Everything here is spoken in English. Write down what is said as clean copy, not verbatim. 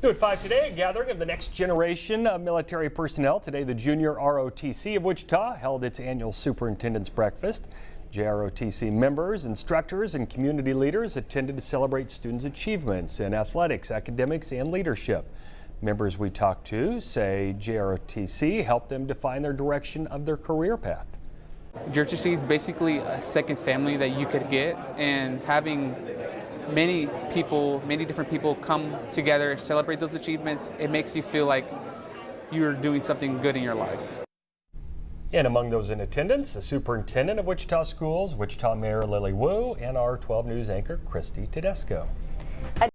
New at 5 today, a gathering of the next generation of military personnel. Today, the Junior ROTC of Wichita held its annual Superintendent's Breakfast. JROTC members, instructors, and community leaders attended to celebrate students' achievements in athletics, academics, and leadership. Members we talked to say JROTC helped them define their direction of their career path. JROTC is basically a second family that you could get, and having many different people come together, celebrate those achievements, it makes you feel like you're doing something good in your life. And among those in attendance, the superintendent of Wichita Schools, Wichita Mayor Lily Wu, and our 12 News anchor, Christy Tedesco.